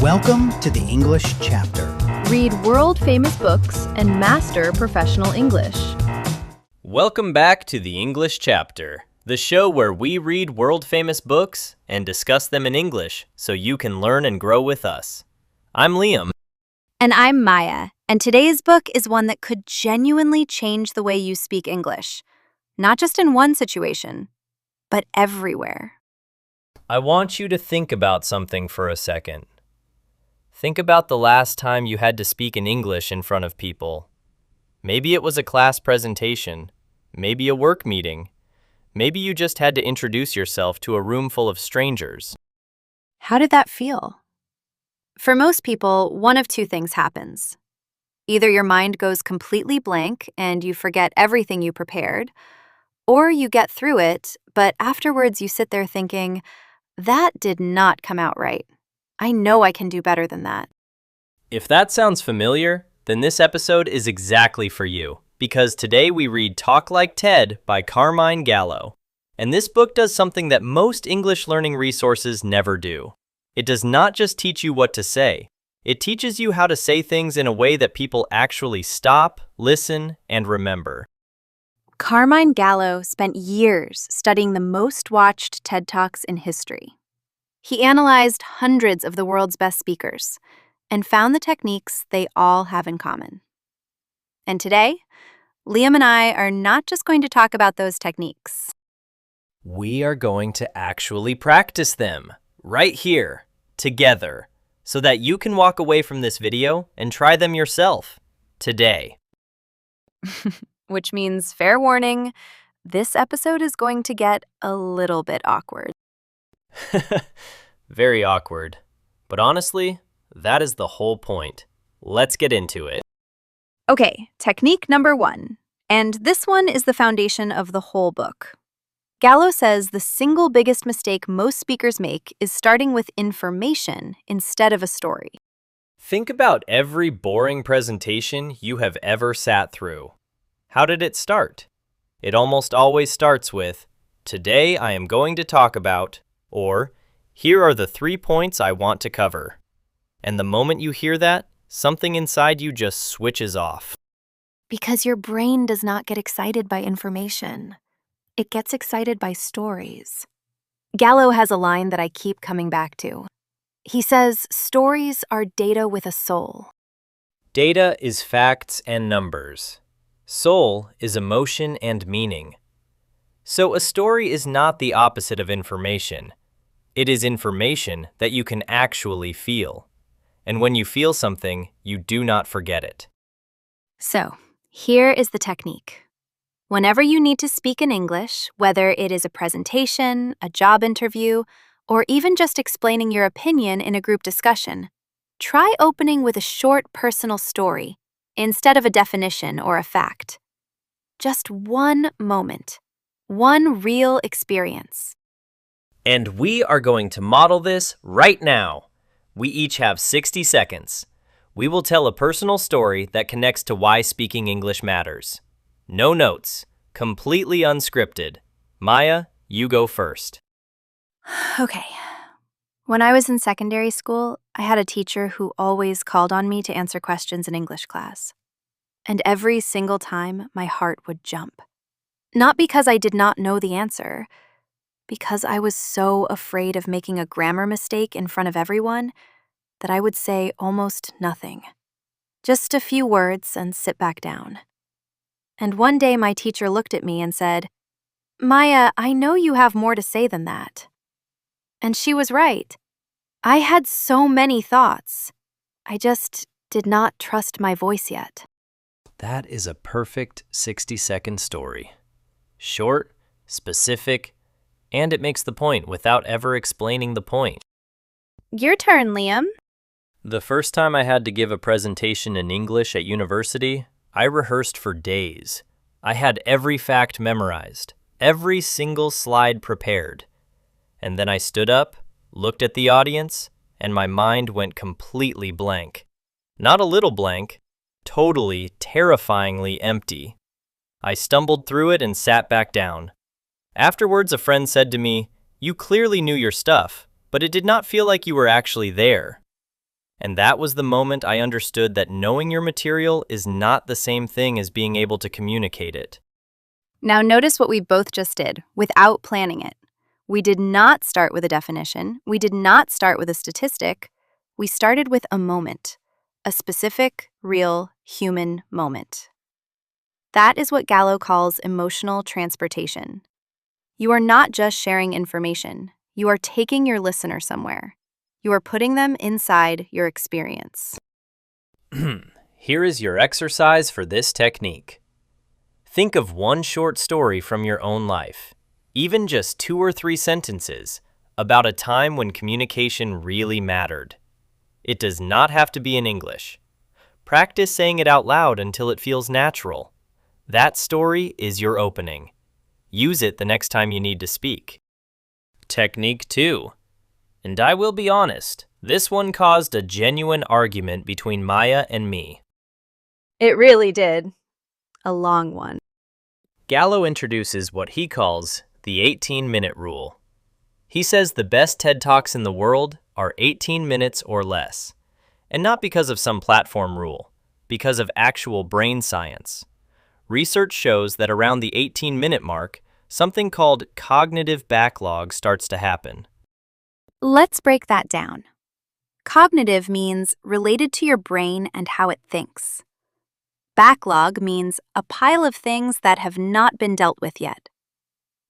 Welcome to the English Chapter. Read world-famous books and master professional English. Welcome back to the English Chapter, the show where we read world-famous books and discuss them in English so you can learn and grow with us. I'm Liam. And I'm Maya, and today's book is one that could genuinely change the way you speak English, not just in one situation, but everywhere. I want you to think about something for a second. Think about the last time you had to speak in English in front of people. Maybe it was a class presentation, maybe a work meeting, maybe you just had to introduce yourself to a room full of strangers. How did that feel? For most people, one of two things happens. Either your mind goes completely blank and you forget everything you prepared, or you get through it, but afterwards you sit there thinking, that did not come out right. I know I can do better than that. If that sounds familiar, then this episode is exactly for you, because today we read Talk Like Ted by Carmine Gallo. And this book does something that most English learning resources never do. It does not just teach you what to say. It teaches you how to say things in a way that people actually stop, listen, and remember. Carmine Gallo spent years studying the most watched TED Talks in history. He analyzed hundreds of the world's best speakers and found the techniques they all have in common. And today, Liam and I are not just going to talk about those techniques. We are going to actually practice them right here, together, so that you can walk away from this video and try them yourself today. Which means, fair warning, this episode is going to get a little bit awkward. Very awkward. But honestly, that is the whole point. Let's get into it. Okay, technique number 1. And this one is the foundation of the whole book. Gallo says the single biggest mistake most speakers make is starting with information instead of a story. Think about every boring presentation you have ever sat through. How did it start? It almost always starts with, "Today I am going to talk about," or "Here are the 3 points I want to cover." And the moment you hear that, something inside you just switches off. Because your brain does not get excited by information. It gets excited by stories. Gallo has a line that I keep coming back to. He says, stories are data with a soul. Data is facts and numbers. Soul is emotion and meaning. So a story is not the opposite of information. It is information that you can actually feel. And when you feel something, you do not forget it. So, here is the technique. Whenever you need to speak in English, whether it is a presentation, a job interview, or even just explaining your opinion in a group discussion, try opening with a short personal story instead of a definition or a fact. Just one moment, one real experience. And we are going to model this right now. We each have 60 seconds. We will tell a personal story that connects to why speaking English matters. No notes, completely unscripted. Maya, you go first. Okay. When I was in secondary school, I had a teacher who always called on me to answer questions in English class. And every single time, my heart would jump. Not because I did not know the answer, because I was so afraid of making a grammar mistake in front of everyone that I would say almost nothing. Just a few words and sit back down. And one day my teacher looked at me and said, "Maya, I know you have more to say than that." And she was right. I had so many thoughts. I just did not trust my voice yet. That is a perfect 60-second story. Short, specific, and it makes the point without ever explaining the point. Your turn, Liam. The first time I had to give a presentation in English at university, I rehearsed for days. I had every fact memorized, every single slide prepared. And then I stood up, looked at the audience, and my mind went completely blank. Not a little blank, totally, terrifyingly empty. I stumbled through it and sat back down. Afterwards, a friend said to me, "You clearly knew your stuff, but it did not feel like you were actually there." And that was the moment I understood that knowing your material is not the same thing as being able to communicate it. Now notice what we both just did without planning it. We did not start with a definition. We did not start with a statistic. We started with a moment, a specific, real, human moment. That is what Gallo calls emotional transportation. You are not just sharing information. You are taking your listener somewhere. You are putting them inside your experience. Here is your exercise for this technique. Think of one short story from your own life, even just 2 or 3 sentences, about a time when communication really mattered. It does not have to be in English. Practice saying it out loud until it feels natural. That story is your opening. Use it the next time you need to speak. Technique 2. And I will be honest, this one caused a genuine argument between Maya and me. It really did. A long one. Gallo introduces what he calls the 18-minute rule. He says the best TED Talks in the world are 18 minutes or less. And not because of some platform rule, because of actual brain science. Research shows that around the 18-minute mark, something called cognitive backlog starts to happen. Let's break that down. Cognitive means related to your brain and how it thinks. Backlog means a pile of things that have not been dealt with yet.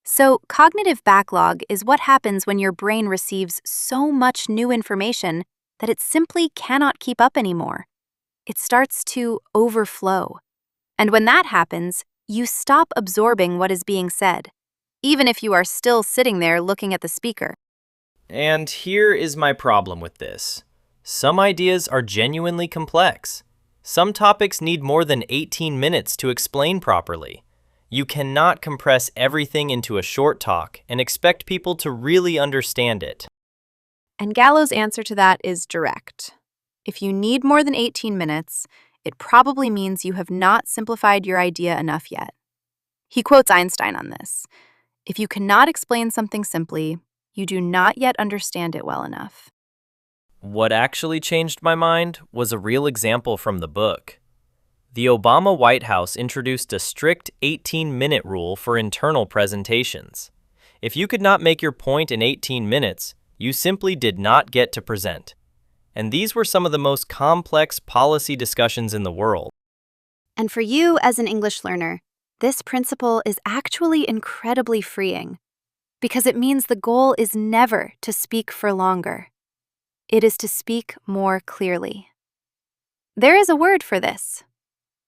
So, cognitive backlog is what happens when your brain receives so much new information that it simply cannot keep up anymore. It starts to overflow. And when that happens, you stop absorbing what is being said, even if you are still sitting there looking at the speaker. And here is my problem with this. Some ideas are genuinely complex. Some topics need more than 18 minutes to explain properly. You cannot compress everything into a short talk and expect people to really understand it. And Gallo's answer to that is direct. If you need more than 18 minutes, it probably means you have not simplified your idea enough yet. He quotes Einstein on this. If you cannot explain something simply, you do not yet understand it well enough. What actually changed my mind was a real example from the book. The Obama White House introduced a strict 18-minute rule for internal presentations. If you could not make your point in 18 minutes, you simply did not get to present. And these were some of the most complex policy discussions in the world. And for you as an English learner, this principle is actually incredibly freeing because it means the goal is never to speak for longer. It is to speak more clearly. There is a word for this: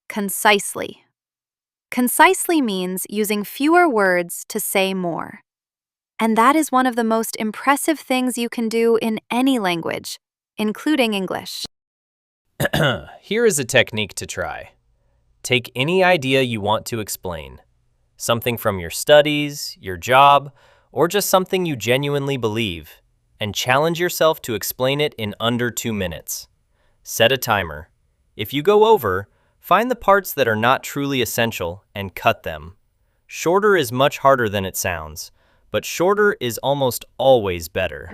concisely. Concisely means using fewer words to say more. And that is one of the most impressive things you can do in any language, including English. Here is a technique to try. Take any idea you want to explain, something from your studies, your job, or just something you genuinely believe, and challenge yourself to explain it in under 2 minutes. Set a timer. If you go over, find the parts that are not truly essential and cut them. Shorter is much harder than it sounds, but shorter is almost always better.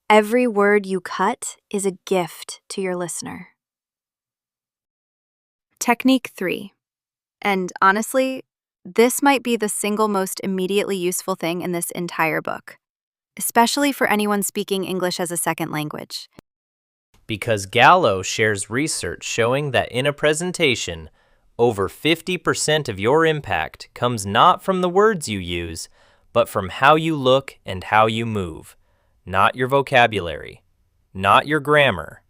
Every word you cut is a gift to your listener. Technique 3. And honestly, this might be the single most immediately useful thing in this entire book, especially for anyone speaking English as a second language. Because Gallo shares research showing that in a presentation, over 50% of your impact comes not from the words you use, but from how you look and how you move. Not your vocabulary, not your grammar,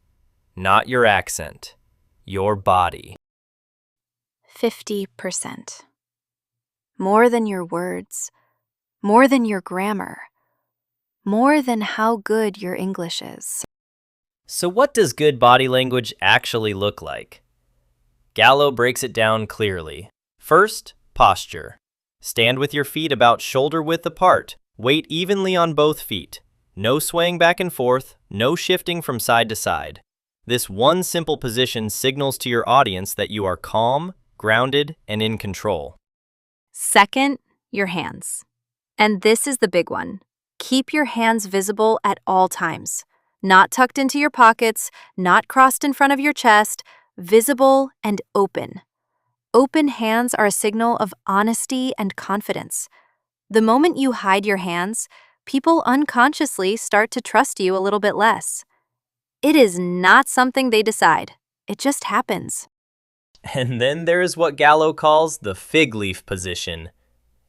not your accent, your body. 50%. More than your words, more than your grammar, more than how good your English is. So what does good body language actually look like? Gallo breaks it down clearly. First, posture. Stand with your feet about shoulder width apart. Weight evenly on both feet. No swaying back and forth, no shifting from side to side. This one simple position signals to your audience that you are calm, grounded, and in control. Second, your hands. And this is the big one. Keep your hands visible at all times. Not tucked into your pockets, not crossed in front of your chest, visible and open. Open hands are a signal of honesty and confidence. The moment you hide your hands, people unconsciously start to trust you a little bit less. It is not something they decide. It just happens. And then there is what Gallo calls the fig leaf position.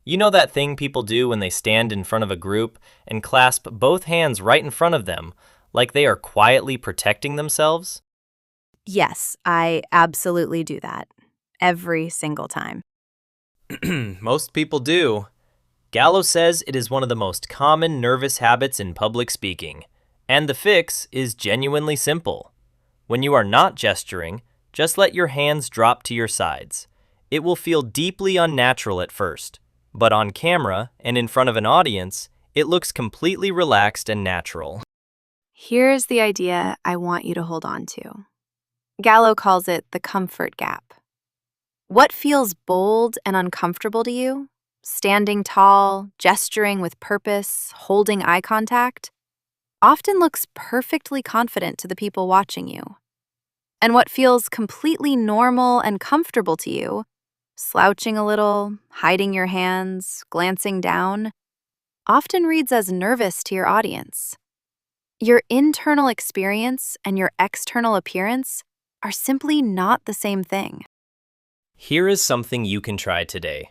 You know that thing people do when they stand in front of a group and clasp both hands right in front of them, like they are quietly protecting themselves? Yes, I absolutely do that. Every single time. Most people do. Gallo says it is one of the most common nervous habits in public speaking, and the fix is genuinely simple. When you are not gesturing, just let your hands drop to your sides. It will feel deeply unnatural at first, but on camera and in front of an audience, it looks completely relaxed and natural. Here's the idea I want you to hold on to. Gallo calls it the comfort gap. What feels bold and uncomfortable to you? Standing tall, gesturing with purpose, holding eye contact, often looks perfectly confident to the people watching you. And what feels completely normal and comfortable to you, slouching a little, hiding your hands, glancing down, often reads as nervous to your audience. Your internal experience and your external appearance are simply not the same thing. Here is something you can try today.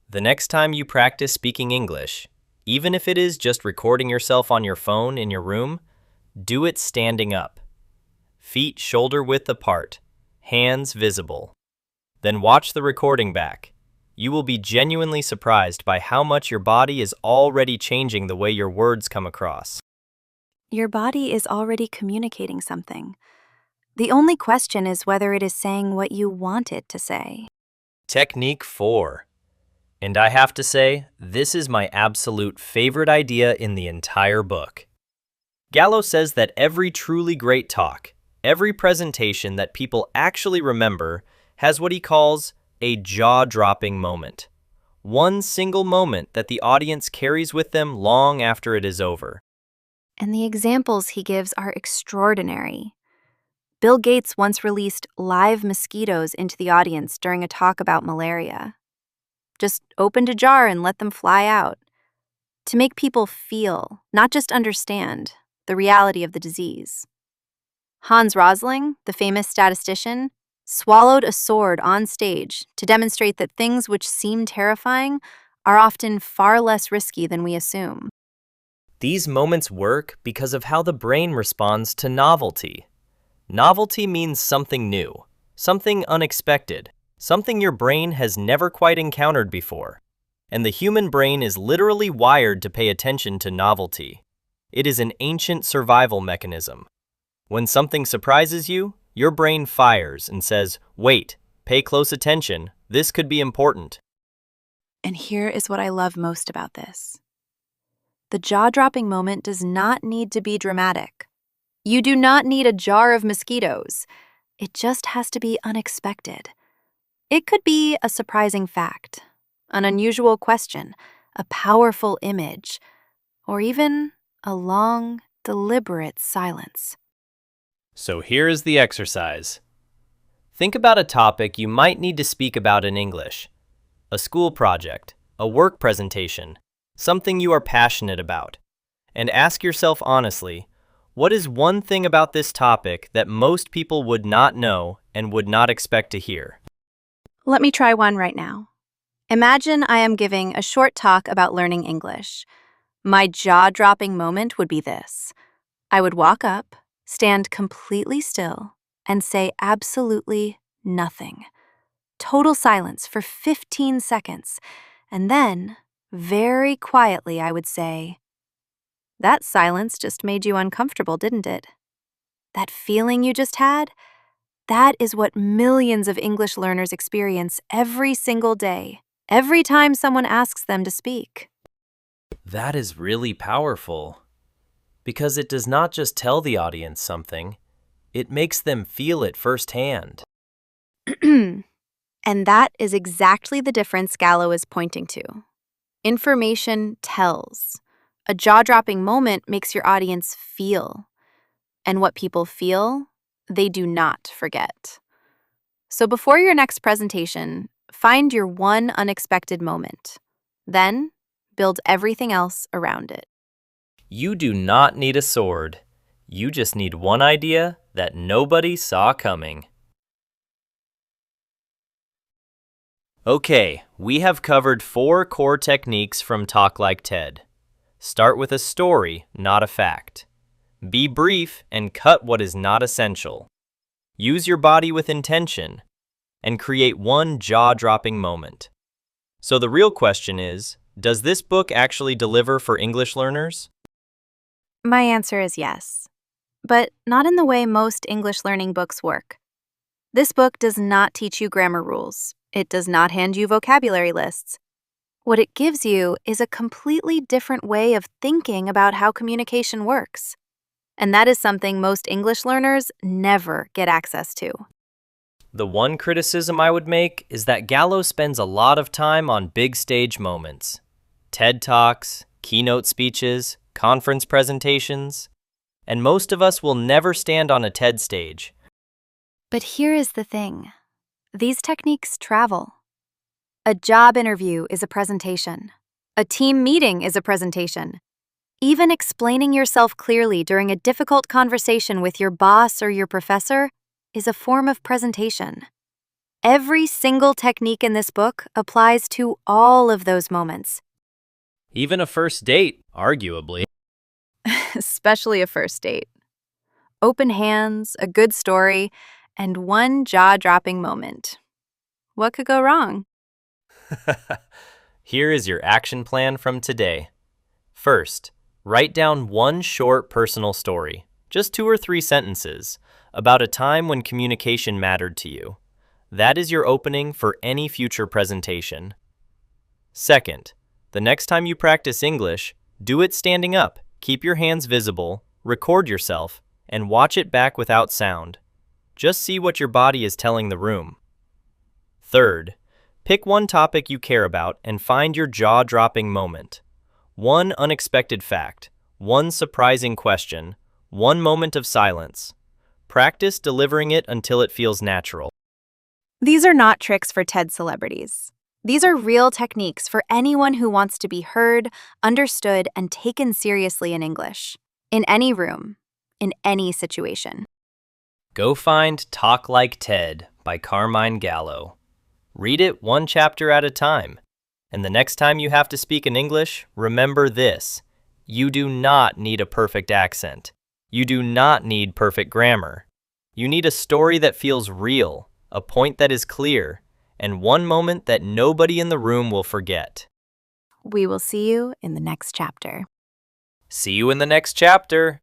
The next time you practice speaking English, even if it is just recording yourself on your phone in your room, do it standing up. Feet shoulder width apart, hands visible. Then watch the recording back. You will be genuinely surprised by how much your body is already changing the way your words come across. Your body is already communicating something. The only question is whether it is saying what you want it to say. Technique 4. And I have to say, this is my absolute favorite idea in the entire book. Gallo says that every truly great talk, every presentation that people actually remember, has what he calls a jaw-dropping moment. One single moment that the audience carries with them long after it is over. And the examples he gives are extraordinary. Bill Gates once released live mosquitoes into the audience during a talk about malaria. Just opened a jar and let them fly out. To make people feel, not just understand, the reality of the disease. Hans Rosling, the famous statistician, swallowed a sword on stage to demonstrate that things which seem terrifying are often far less risky than we assume. These moments work because of how the brain responds to novelty. Novelty means something new, something unexpected, something your brain has never quite encountered before. And the human brain is literally wired to pay attention to novelty. It is an ancient survival mechanism. When something surprises you, your brain fires and says, "Wait, pay close attention, this could be important." And here is what I love most about this. The jaw-dropping moment does not need to be dramatic. You do not need a jar of mosquitoes. It just has to be unexpected. It could be a surprising fact, an unusual question, a powerful image, or even a long, deliberate silence. So here is the exercise. Think about a topic you might need to speak about in English. A school project, a work presentation, something you are passionate about. And ask yourself honestly, what is one thing about this topic that most people would not know and would not expect to hear? Let me try one right now. Imagine I am giving a short talk about learning English. My jaw-dropping moment would be this. I would walk up, stand completely still, and say absolutely nothing. Total silence for 15 seconds. And then, very quietly, I would say, "That silence just made you uncomfortable, didn't it? That feeling you just had? That is what millions of English learners experience every single day, every time someone asks them to speak." That is really powerful. Because it does not just tell the audience something, it makes them feel it firsthand. And that is exactly the difference Gallo is pointing to. Information tells. A jaw-dropping moment makes your audience feel. And what people feel, they do not forget. So before your next presentation, find your one unexpected moment. Then, build everything else around it. You do not need a sword. You just need one idea that nobody saw coming. Okay, we have covered 4 core techniques from Talk Like TED. Start with a story, not a fact. Be brief and cut what is not essential. Use your body with intention. And create one jaw-dropping moment. So the real question is, does this book actually deliver for English learners? My answer is yes, but not in the way most English learning books work. This book does not teach you grammar rules. It does not hand you vocabulary lists. What it gives you is a completely different way of thinking about how communication works. And that is something most English learners never get access to. The one criticism I would make is that Gallo spends a lot of time on big stage moments. TED Talks, keynote speeches, conference presentations, and most of us will never stand on a TED stage. But here is the thing. These techniques travel. A job interview is a presentation. A team meeting is a presentation. Even explaining yourself clearly during a difficult conversation with your boss or your professor is a form of presentation. Every single technique in this book applies to all of those moments. Even a first date, arguably. Especially a first date. Open hands, a good story, and one jaw-dropping moment. What could go wrong? Here is your action plan from today. First, write down one short personal story, just 2 or 3 sentences, about a time when communication mattered to you. That is your opening for any future presentation. Second, the next time you practice English, do it standing up, keep your hands visible, record yourself, and watch it back without sound. Just see what your body is telling the room. Third, pick one topic you care about and find your jaw-dropping moment. One unexpected fact, one surprising question, one moment of silence. Practice delivering it until it feels natural. These are not tricks for TED celebrities. These are real techniques for anyone who wants to be heard, understood, and taken seriously in English. In any room, in any situation. Go find Talk Like TED by Carmine Gallo. Read it one chapter at a time. And the next time you have to speak in English, remember this. You do not need a perfect accent. You do not need perfect grammar. You need a story that feels real, a point that is clear, and one moment that nobody in the room will forget. We will see you in the next chapter. See you in the next chapter.